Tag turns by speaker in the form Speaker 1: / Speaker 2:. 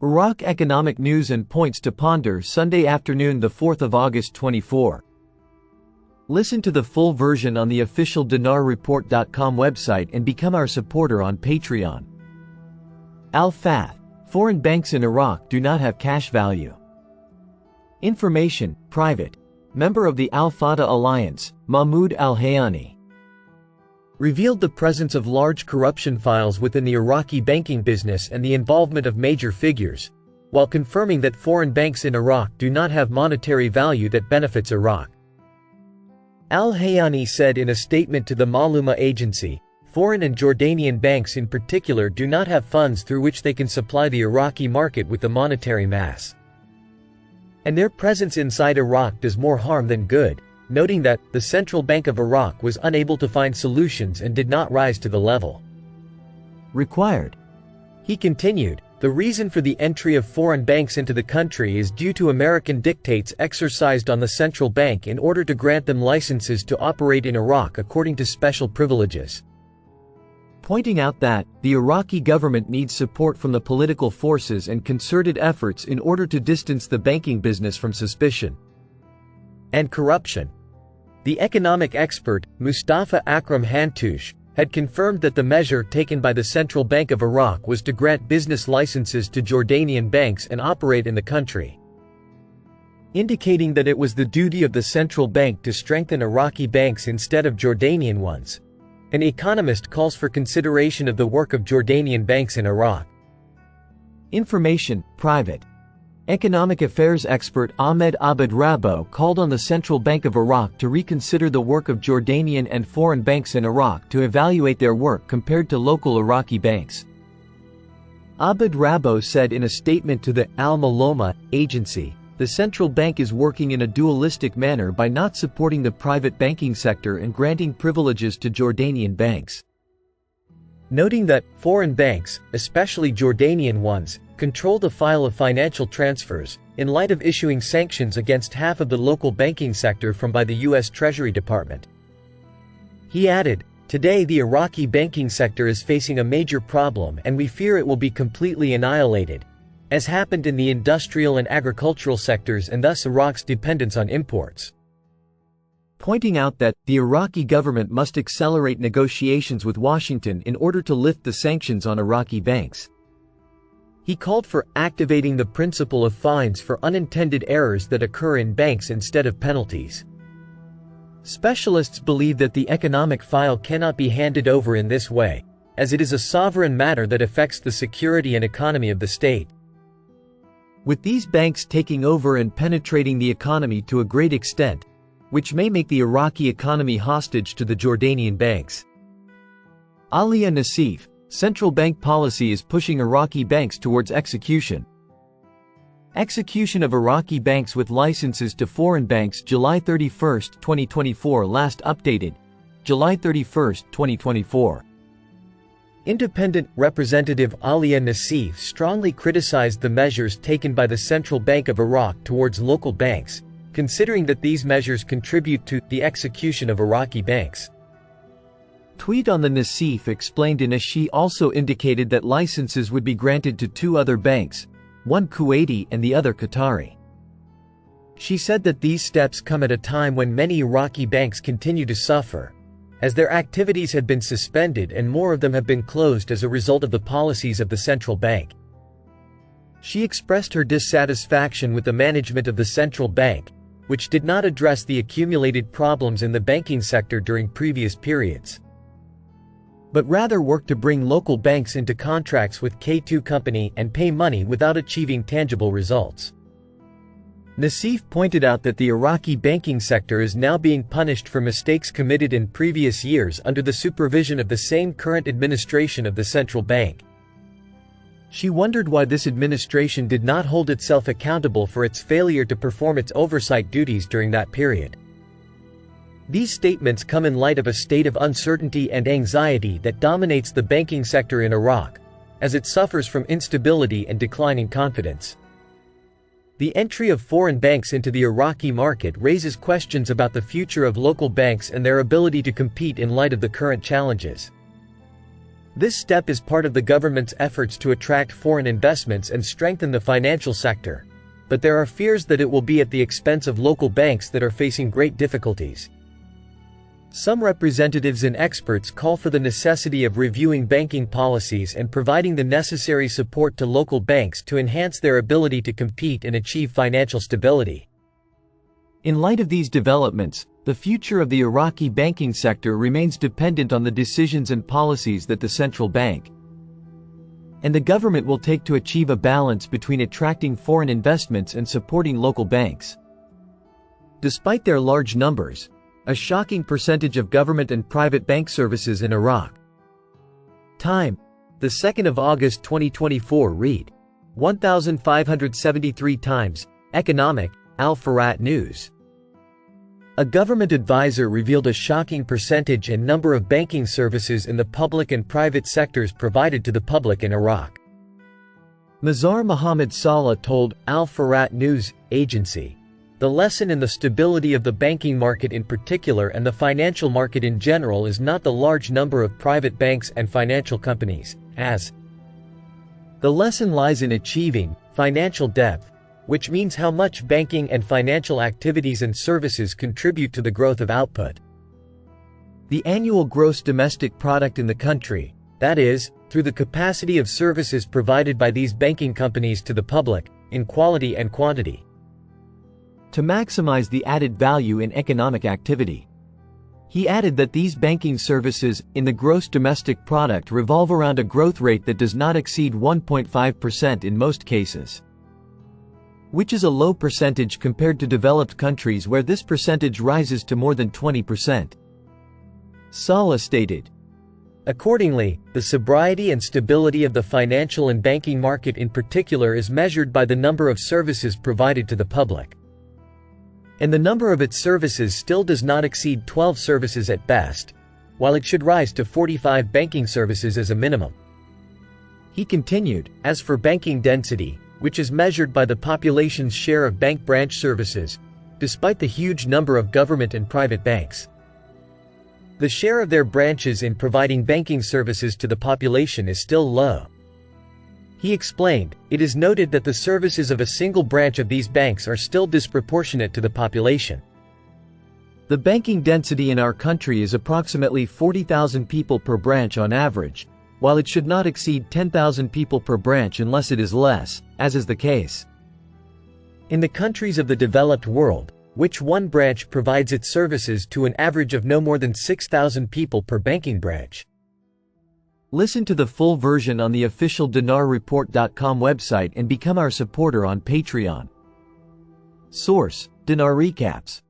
Speaker 1: Iraq economic news and points to ponder Sunday afternoon, the 4th of August 24. Listen to the full version on the official dinarreport.com website and become our supporter on Patreon. Al-Fath. Foreign banks in Iraq do not have cash value. Information, private. Member of the Al-Fatah Alliance, Mahmoud al-Hayani, revealed the presence of large corruption files within the Iraqi banking business and the involvement of major figures, while confirming that foreign banks in Iraq do not have monetary value that benefits Iraq. Al-Hayani said in a statement to the Maluma agency, foreign and Jordanian banks in particular do not have funds through which they can supply the Iraqi market with the monetary mass, and their presence inside Iraq does more harm than good, noting that the Central Bank of Iraq was unable to find solutions and did not rise to the level required. He continued, the reason for the entry of foreign banks into the country is due to American dictates exercised on the central bank in order to grant them licenses to operate in Iraq according to special privileges, pointing out that the Iraqi government needs support from the political forces and concerted efforts in order to distance the banking business from suspicion and corruption. The economic expert, Mustafa Akram Hantoush, had confirmed that the measure taken by the Central Bank of Iraq was to grant business licenses to Jordanian banks and operate in the country, indicating that it was the duty of the central bank to strengthen Iraqi banks instead of Jordanian ones. An economist calls for consideration of the work of Jordanian banks in Iraq. Information, private. Economic affairs expert Ahmed Abed Rabo called on the Central Bank of Iraq to reconsider the work of Jordanian and foreign banks in Iraq to evaluate their work compared to local Iraqi banks. Abed Rabo said in a statement to the Al-Maluma agency, the central bank is working in a dualistic manner by not supporting the private banking sector and granting privileges to Jordanian banks, noting that foreign banks, especially Jordanian ones, control the file of financial transfers, in light of issuing sanctions against half of the local banking sector by the U.S. Treasury Department. He added, today the Iraqi banking sector is facing a major problem and we fear it will be completely annihilated, as happened in the industrial and agricultural sectors, and thus Iraq's dependence on imports, pointing out that the Iraqi government must accelerate negotiations with Washington in order to lift the sanctions on Iraqi banks. He called for activating the principle of fines for unintended errors that occur in banks instead of penalties. Specialists believe that the economic file cannot be handed over in this way, as it is a sovereign matter that affects the security and economy of the state, with these banks taking over and penetrating the economy to a great extent, which may make the Iraqi economy hostage to the Jordanian banks. Alia Nassif, central bank policy is pushing Iraqi banks towards execution. Execution of Iraqi banks with licenses to foreign banks July 31, 2024 last updated, July 31, 2024. Independent Representative Alia Nassif strongly criticized the measures taken by the Central Bank of Iraq towards local banks, considering that these measures contribute to the execution of Iraqi banks. Tweet on the Nassif explained in a she also indicated that licenses would be granted to two other banks, one Kuwaiti and the other Qatari. She said that these steps come at a time when many Iraqi banks continue to suffer, as their activities had been suspended and more of them have been closed as a result of the policies of the central bank. She expressed her dissatisfaction with the management of the central bank, which did not address the accumulated problems in the banking sector during previous periods, but rather worked to bring local banks into contracts with K2 company and pay money without achieving tangible results. Nassif pointed out that the Iraqi banking sector is now being punished for mistakes committed in previous years under the supervision of the same current administration of the central bank. She wondered why this administration did not hold itself accountable for its failure to perform its oversight duties during that period. These statements come in light of a state of uncertainty and anxiety that dominates the banking sector in Iraq, as it suffers from instability and declining confidence. The entry of foreign banks into the Iraqi market raises questions about the future of local banks and their ability to compete in light of the current challenges. This step is part of the government's efforts to attract foreign investments and strengthen the financial sector. But there are fears that it will be at the expense of local banks that are facing great difficulties. Some representatives and experts call for the necessity of reviewing banking policies and providing the necessary support to local banks to enhance their ability to compete and achieve financial stability. In light of these developments, the future of the Iraqi banking sector remains dependent on the decisions and policies that the central bank and the government will take to achieve a balance between attracting foreign investments and supporting local banks. Despite their large numbers, a shocking percentage of government and private bank services in Iraq. Time: the 2nd of August 2024. Read 1573 times. Economic, Al-Farat News. A government advisor revealed a shocking percentage and number of banking services in the public and private sectors provided to the public in Iraq. Mazhar Mohammed Saleh told Al-Farat News Agency, "The lesson in the stability of the banking market in particular and the financial market in general is not the large number of private banks and financial companies, as the lesson lies in achieving financial depth, which means how much banking and financial activities and services contribute to the growth of output. The annual gross domestic product in the country, that is, through the capacity of services provided by these banking companies to the public, in quality and quantity, to maximize the added value in economic activity." He added that these banking services, in the gross domestic product, revolve around a growth rate that does not exceed 1.5% in most cases, which is a low percentage compared to developed countries where this percentage rises to more than 20%. Saleh stated, "Accordingly, the sobriety and stability of the financial and banking market in particular is measured by the number of services provided to the public. And the number of its services still does not exceed 12 services at best, while it should rise to 45 banking services as a minimum." He continued, "As for banking density, which is measured by the population's share of bank branch services, despite the huge number of government and private banks, the share of their branches in providing banking services to the population is still low." He explained, "It is noted that the services of a single branch of these banks are still disproportionate to the population. The banking density in our country is approximately 40,000 people per branch on average, while it should not exceed 10,000 people per branch unless it is less, as is the case in the countries of the developed world, which one branch provides its services to an average of no more than 6,000 people per banking branch." Listen to the full version on the official dinarreport.com website and become our supporter on Patreon. Source: Dinar Recaps.